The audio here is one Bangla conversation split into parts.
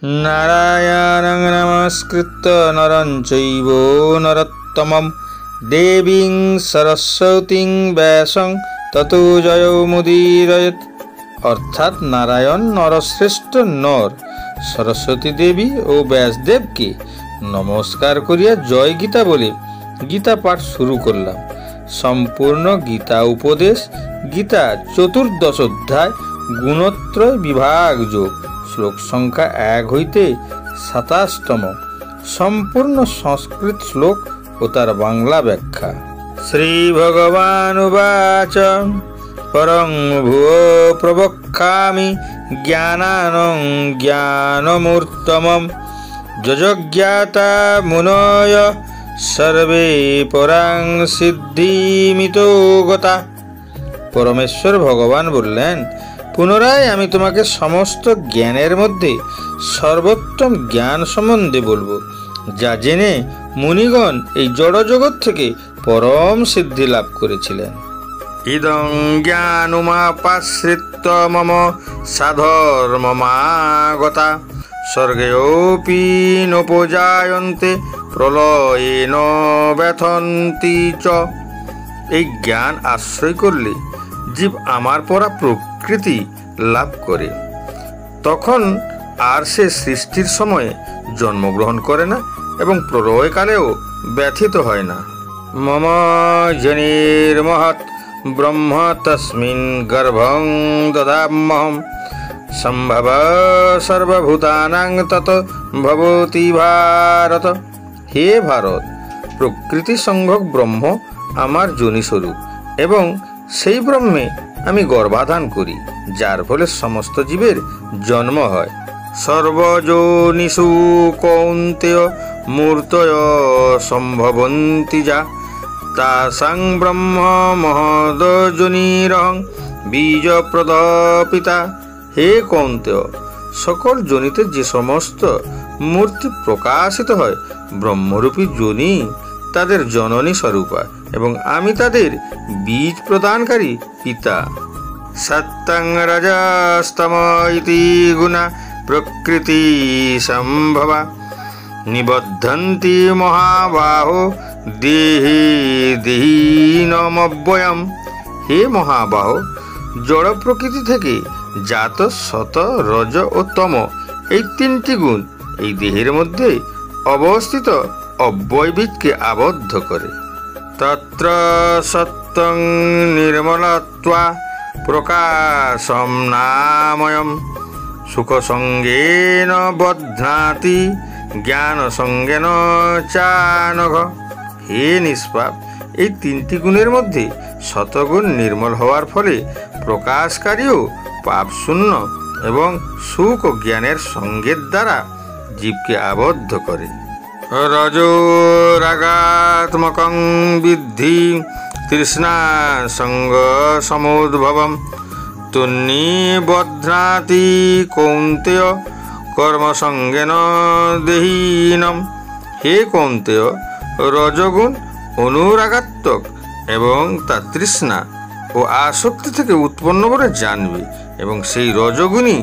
নারায়ণং নমস্কৃত্য নরং চৈব নরোত্তমং দেবীং সরস্বতীং ব্যাসং ততো জয়মুদীরয়েৎ। অর্থাৎ নারায়ণ নরশ্রেষ্ঠ নর, সরস্বতী দেবী ও ব্যাসদেবকে নমস্কার করিয়া জয় গীতা বলে গীতা পাঠ শুরু করলাম। সম্পূর্ণ গীতা উপদেশ, গীতা 14 অধ্যায়, গুণত্রয় বিভাগ যোগ, শ্লোক সংখ্যা 1 হইতে 27তম, সম্পূর্ণ সংস্কৃত শ্লোক ও তার বাংলা ব্যাখ্যা। শ্রী ভগবানুবাচ পরং ভুয়ো প্রবক্ষ্যামি জ্ঞানানং জ্ঞানমূর্তমম যজ্ঞাতা মুনয় সর্বে পরাং সিদ্ধিমিতো গতা। পরমেশ্বর ভগবান বললেন, পুনরায় আমি তোমাকে সমস্ত জ্ঞানের মধ্যে সর্বোত্তম জ্ঞান সম্বন্ধে বলবো, যা জেনে মুনিগণ এই জড়জগৎ থেকে পরম সিদ্ধি লাভ করেছিলেন। ইদং জ্ঞানুমাপাশ্রিত্য মম সাধর্মমাগতা স্বর্গেऽপি নোপজায়ন্তে প্রলয়েন ব্যথন্তি চ। এই জ্ঞান আশ্রয় করলে জীব আমার পরা প্রকৃতি লাভ করে, তখন আর সে সৃষ্টির সময়ে জন্মগ্রহণ করে না এবং প্রলয়কালেও ব্যথিত হয় না। মম জনির্মহৎ ব্রহ্ম তস্মিন গর্ভং দদাম্যহম সম্ভব সর্বভূতানাং তত ভবতি ভারত। হে ভারত, প্রকৃতি সংভোগ ব্রহ্ম আমার যোনিস্বরূপ এবং সেই ব্রহ্মে আমি গর্ভাধান করি, যার ফলে সমস্ত জীবের জন্ম হয়। সর্বযোনিষু কৌন্তেয় মূর্তয় সম্ভবন্তি যা তাসাং ব্রহ্ম মহদযোনিরহং বীজপ্রদ পিতা। হে কৌন্তেয়, সকল যোনিতে যে সমস্ত মূর্তি প্রকাশিত হয়, ব্রহ্মরূপী যোনি তাদের জননী স্বরূপা এবং আমি তাদের বীজ প্রদানকারী পিতা। সত্যং রজস্তম ইতি গুণা প্রকৃতি সম্ভবা নিবদ্ধন্তি মহাবাহো দেহে দেহিনমব্যয়ম। হে মহাবাহো, জড় প্রকৃতি থেকে জাত সত রজ ও তম এই 3টি গুণ এই দেহের মধ্যে অবস্থিত অব্যয়বীজকে আবদ্ধ করে। তত্র সত্যং নির্মলত্বা প্রকাশম নাময়ম সুখসঙ্গেন বধ্নাতি জ্ঞান সঙ্গেন চানঘ। হে নিষ্পাপ, এই 3টি গুণের মধ্যে শতগুণ নির্মল হওয়ার ফলে প্রকাশকারীও পাপশূন্য এবং সুখ ও জ্ঞানের সঙ্গের দ্বারা জীবকে আবদ্ধ করে। রজো রাগাত্মকং বিদ্ধি তৃষ্ণা সঙ্গ সমুদ্ভবম তুন্নিবধ্নাতি কৌন্তেয় কর্মসঙ্গেন দেহীনম। হে কৌন্তেয়, রজগুণ অনুরাগাত্মক এবং তার তৃষ্ণা ও আসক্তি থেকে উৎপন্ন বলে জানবে এবং সেই রজগুণই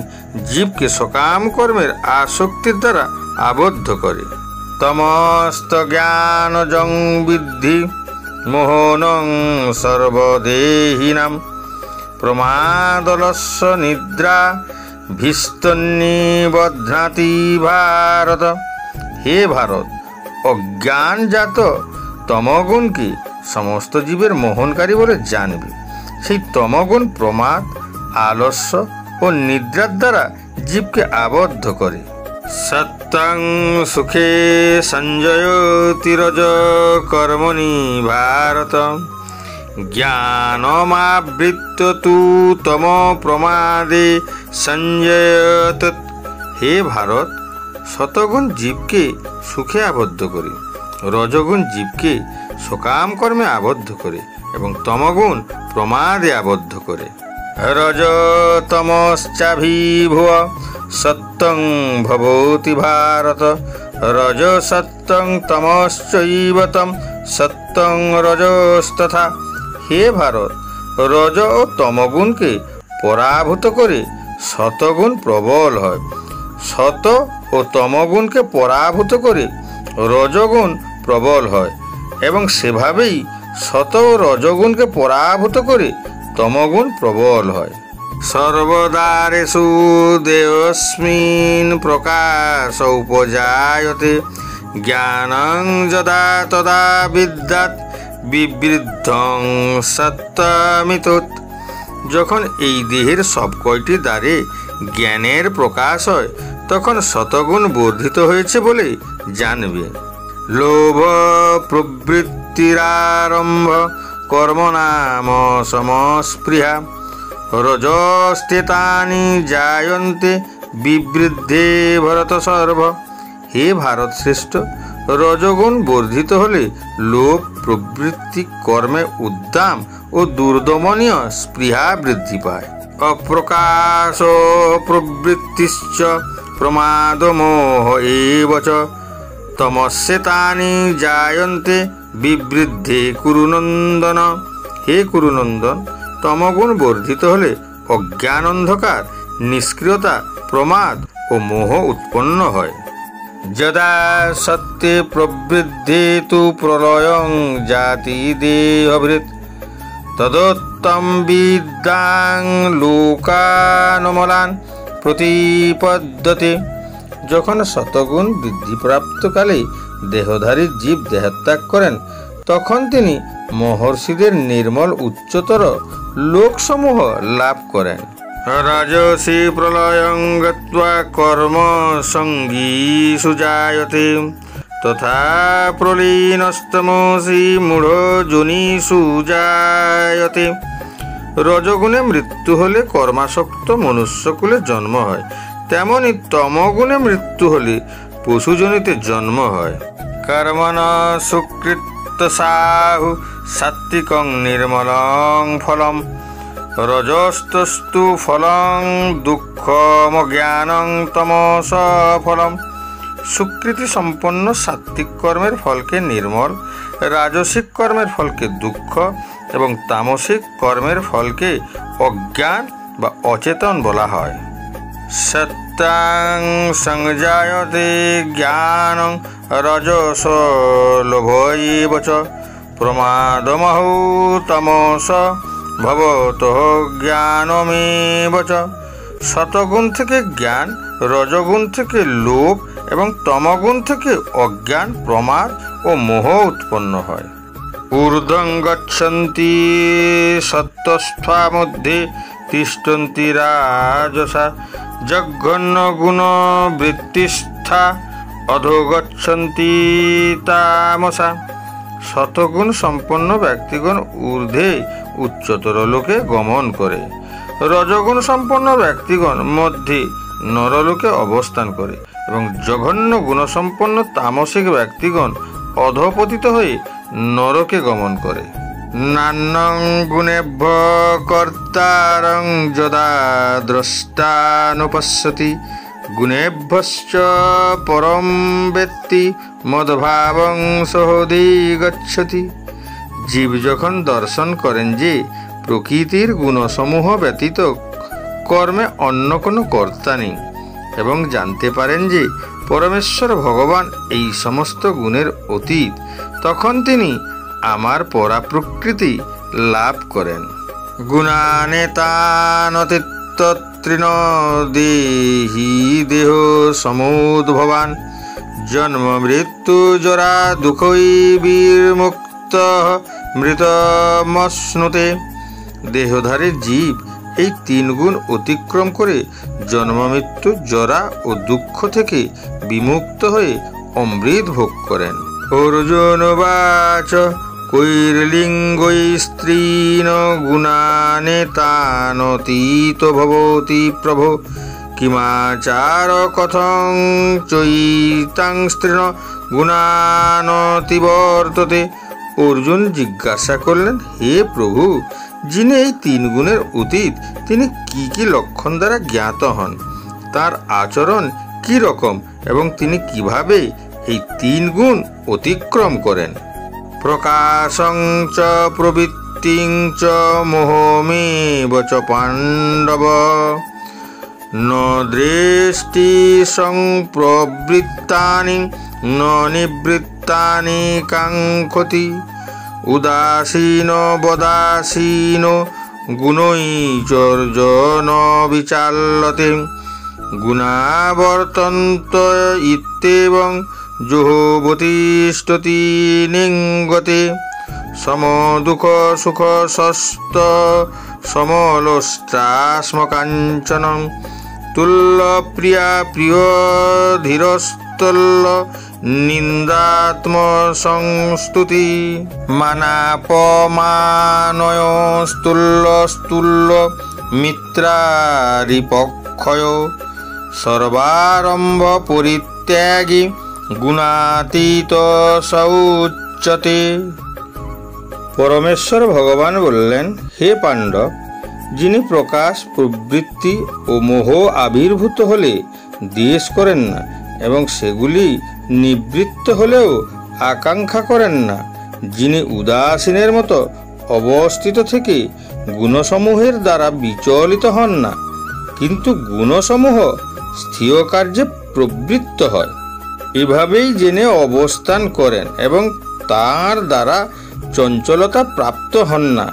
জীবকে সকাম কর্মের আসক্তির দ্বারা আবদ্ধ করে। তমস্ত জ্ঞানজং বিদ্ধি মোহনং সর্বদেহিনাম প্রমাদলস্য নিদ্রা ভীস্তন্নিবধ্নাতি ভারত। হে ভারত, অজ্ঞানজাত তমগুণকে সমস্ত জীবের মোহনকারী বলে জানবে। সেই তমগুণ প্রমাদ, আলস্য ও নিদ্রার দ্বারা জীবকে আবদ্ধ করে। সত্যং সুখে সঞ্জয়তি রজ কর্মণি ভারত জ্ঞানমাবৃত্য তু তম প্রমাদে সঞ্জয়ত। হে ভারত, শতগুণ জীবকে সুখে আবদ্ধ করে, রজগুণ জীবকে সকাম কর্মে আবদ্ধ করে এবং তমগুণ প্রমাদে আবদ্ধ করে। রজতমশ্চাভিভুব সত্যং ভবতি ভারত রজ সত্যং তমশ্চৈব তম সত্যং রজস্তথা। হে ভারত, রজ ও তমগুণকে পরাভূত করে শতগুণ প্রবল হয় সত ও তমগুণকে পরাভূত করে রজগুণ প্রবল হয় এবং সেভাবেই সত ও রজগুণকে পরাভূত করে তমগুণ প্রবল হয়। সর্বদারেষু দেয়স্মিন প্রকাশ উপজায়তে জ্ঞানং যদা তদা বিদ্যাৎ বিবৃদ্ধং সত্যমিতুৎ। যখন এই দেহের সব কয়টি দ্বারে জ্ঞানের প্রকাশ হয় তখন শতগুণ বর্ধিত হয়েছে বলে জানবে। লোভ প্রবৃত্তিরারম্ভ কর্মনাম সমস্পৃহা রজস্তেতানি জায়ন্তে বিবৃদ্ধে ভরত সর্ব। হে ভারত শ্রেষ্ঠ, রজগুণ বর্ধিত হলে লোভ প্রবৃত্তি, কর্মে উদ্দাম ও দুর্দমনীয় স্পৃহা বৃদ্ধি পায়। অপ্রকাশ প্রবৃত্তিশ্চ প্রমাদমোহ এব চ তমস্যেতানি জায়ন্তে বিবৃদ্ধে কুরুনন্দন। হে কুরুনন্দন, তমগুণ বর্ধিত হলে অজ্ঞান, অন্ধকার, নিষ্ক্রিয়তা, প্রমাদ ও মোহ উৎপন্ন হয়। যদা সত্যে প্রবৃদ্ধে তু প্রলয়ং জাতি দেহভৃৎ তদোত্তম বিদ্যাং লোকানমলান প্রতিপদ্যতে। যখন শতগুণ বৃদ্ধিপ্রাপ্তকালে দেহধারী জীব দেহত্যাগ করেন তখন তিনি মহর্ষিদের নির্মল উচ্চতর লোকসমূহ লাভ করেন। রাজসি প্রলয়ং গত্বা কর্ম সঙ্গীষু জায়তে তথা প্রলীনস্তমসি মূঢ় যোনিষু জায়তে। রজগুণে মৃত্যু হলে কর্মাসক্ত মনুষ্যকুলে জন্ম হয়, তেমনি তমগুণে মৃত্যু হলে পশুজনিতে জন্ম হয়। কর্মণ সুকৃত সাহু সাত্বিকং নির্মলং ফলম রজস্তস্তু ফলং দুঃখমজ্ঞানং তমস ফলম। সুকৃতি সম্পন্ন সাত্বিক কর্মের ফলকে নির্মল, রাজসিক কর্মের ফলকে দুঃখ এবং তামসিক কর্মের ফলকে অজ্ঞান বা অচেতন বলা হয়। সত্যাং সংজায়তে জ্ঞানং রজস লোভৈব চ প্রমাদমহৌ তমস ভবতঃ জ্ঞানমেব চ। শতগুণ থেকে জ্ঞান, রজগুণ থেকে লোভ এবং তমগুণ থেকে অজ্ঞান, প্রমাদ ও মোহ উৎপন্ন হয়। ঊর্ধ্বং গচ্ছন্তি সত্ত্বস্থা মধ্যে তিষ্ঠন্তি রাজসা জঘন্য গুণ বৃত্তিস্থা অধো গচ্ছন্তি তামসা। শতগুণ সম্পন্ন ব্যক্তিগণ ঊর্ধ্বে উচ্চতর লোকে গমন করে, রজগুণ সম্পন্ন ব্যক্তিগণ মধ্যে নরলোকে অবস্থান করে এবং জঘন্য গুণসম্পন্ন তামসিক ব্যক্তিগণ অধপতিত হয়ে নরকে গমন করে। নান্যং গুণেভ্য কর্তারং যদা দ্রষ্টানুপশ্যতি গুণেভ্যশ্চ পরম বেত্তি মদভাবং সহদি গচ্ছতি। জীব যখন দর্শন করেন যে প্রকৃতির গুণসমূহ ব্যতীত কর্মে অন্য কোনো কর্তা নেই এবং জানতে পারেন যে পরমেশ্বর ভগবান এই সমস্ত গুণের অতীত, তখন তিনি আমার পরাপ্রকৃতি লাভ করেন। গুণানেতানতিত্তৃণ দেহি দেহ সমুদ্ভবান জন্ম মৃত্যু জরা দুঃখৈ বিমুক্ত মৃতমশ্নুতে। দেহধারী জীব এই তিন গুণ অতিক্রম করে জন্ম মৃত্যু জরা ও দুঃখ থেকে বিমুক্ত হয়ে অমৃত ভোগ করেন। অর্জুন বাচ কৈর্লিঙ্গৈ স্ত্রীণ গুণানেতানতীত ভবতি প্রভো কিমাচার কথং চৈতাং স্ত্রীণ গুণানতিবর্ততে। অর্জুন জিজ্ঞাসা করলেন, হে প্রভু, যিনি এই তিন গুণের অতীত তিনি কি কি লক্ষণ দ্বারা জ্ঞাত হন, তার আচরণ কি রকম এবং তিনি কিভাবে এই তিন গুণ অতিক্রম করেন। প্রকাশং চ প্রবৃত্তিং চ মোহমেব চ পাণ্ডব ন দৃষ্টি সংপ্রবৃত্তানি ন নিবৃত্তানি কাঙ্ক্ষতি উদাসীন বদাসীন গুণৈচর্য ন বিচাল্যতে গুণাবর্তন্ত ইত্যেবং জোহবতিষ্ঠতি নিঙ্গতে সমদুঃখ সুখ ষষ্ঠ সমলোষ্টাস্মকাঞ্চনং তুল্য প্রিয়া প্রিয় ধীরস্তল্য নিন্দাত্ম সংস্তুতি মানাপমানয় স্তুল্য স্তুল্য মিত্রারিপক্ষয় সর্বারম্ভ পরিত্যাগী গুণাতীত সৌচ্যতে। পরমেশ্বর ভগবান বললেন, হে পাণ্ডব, যিনি প্রকাশ প্রবৃত্তি ও মোহ আবির্ভূত হলে দ্বেষ করেন না এবং সেগুলি নিবৃত্ত হলেও আকাঙ্ক্ষা করেন না, যিনি উদাসীনের মতো অবস্থিত থেকে গুণসমূহের দ্বারা বিচলিত হন না, কিন্তু গুণসমূহ স্থির কার্যে প্রবৃত্ত হয়, এভাবেই জেনে অবস্থান করেন এবং তার দ্বারা চঞ্চলতা প্রাপ্ত হন না,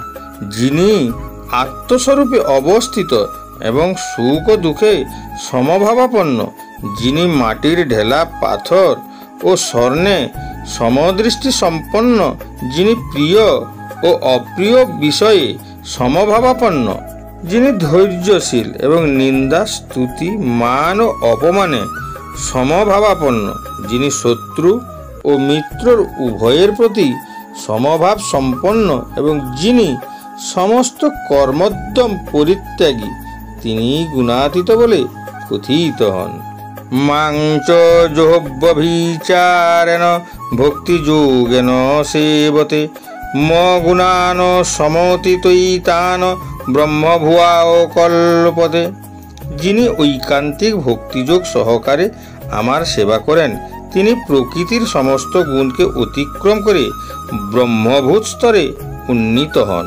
যিনি আত্মস্বরূপে অবস্থিত এবং সুখ ও দুঃখে সমভাবাপন্ন, যিনি মাটির ঢেলা পাথর ও স্বর্ণে সমদৃষ্টি সম্পন্ন, যিনি প্রিয় ও অপ্রিয় বিষয়ে সমভাবাপন্ন, যিনি ধৈর্যশীল এবং নিন্দা স্তুতি মান ও অপমানে সমভাবাপন্ন, যিনি শত্রু ও মিত্রর উভয়ের প্রতি সমভাব সম্পন্ন এবং যিনি সমস্ত কর্মোদ্যম পরিত্যাগী, তিনি গুণাতীত বলে কথিত হন। মাংচ জোহব্যভিচারেণ ভক্তিযোগেন সেবতে ম গুণান সমতিতৈতান ব্রহ্মভুয়াও কল্পতে। যিনি ঐকান্তিক ভক্তিযোগ সহকারে আমার সেবা করেন, তিনি প্রকৃতির সমস্ত গুণকে অতিক্রম করে ব্রহ্মভূত স্তরে উন্নীত হন।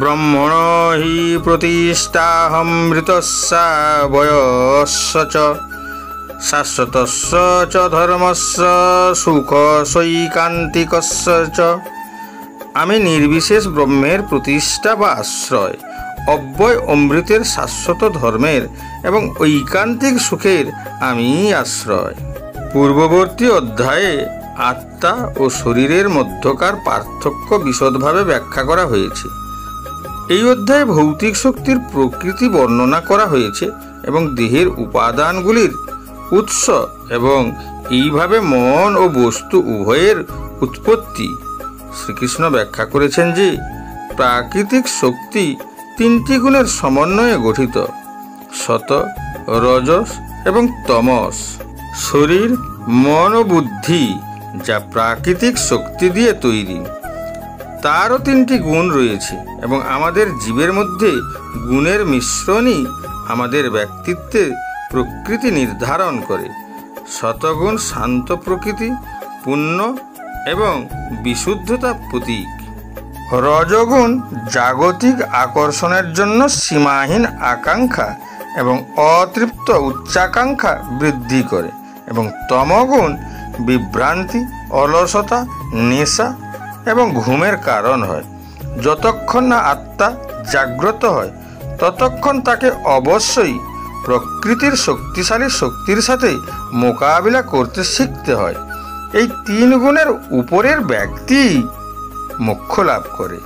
ব্রহ্মণ হি প্রতিষ্ঠাহমৃতস্যা বয়স্য চ শাশ্বতস্য চ ধর্মস্য সুখ সৈকান্তিকস্য চ। আমি নির্বিশেষ ব্রহ্মের প্রতিষ্ঠা বা আশ্রয়, অব্যয় অমৃতের শাশ্বত ধর্মের এবং ঐকান্তিক সুখের আমি আশ্রয়। পূর্ববর্তী অধ্যায়ে আত্মা ও শরীরের মধ্যকার পার্থক্য বিশদভাবে ব্যাখ্যা করা হয়েছে। এই অধ্যায়ে ভৌতিক শক্তির প্রকৃতি বর্ণনা করা হয়েছে এবং দেহের উপাদানগুলির উৎস এবং এইভাবে মন ও বস্তু উভয়ের উৎপত্তি। শ্রীকৃষ্ণ ব্যাখ্যা করেছেন যে প্রাকৃতিক শক্তি তিনটি গুণের সমন্বয়ে গঠিত, সত, রজস এবং তমস। শরীর, মন ও বুদ্ধি যা প্রাকৃতিক শক্তি দিয়ে তৈরি, তারও তিনটি গুণ রয়েছে এবং আমাদের জীবের মধ্যে গুণের মিশ্রণই আমাদের ব্যক্তিত্বের প্রকৃতি নির্ধারণ করে। শতগুণ শান্ত প্রকৃতি, পুণ্য এবং বিশুদ্ধতা প্রতীক। রজগুণ জাগতিক আকর্ষণের জন্য সীমাহীন আকাঙ্ক্ষা এবং অতৃপ্ত উচ্চাকাঙ্ক্ষা বৃদ্ধি করে এবং তমগুণ বিভ্রান্তি, অলসতা, নেশা এবং ঘুমের কারণ হয়। যতক্ষণ না আত্মা জাগ্রত হয় ততক্ষণ তাকে অবশ্যই প্রকৃতির শক্তিশালী শক্তির সাথে মোকাবিলা করতে শিখতে হয়। এই তিন গুণের উপরের ব্যক্তি মোক্ষ লাভ করে।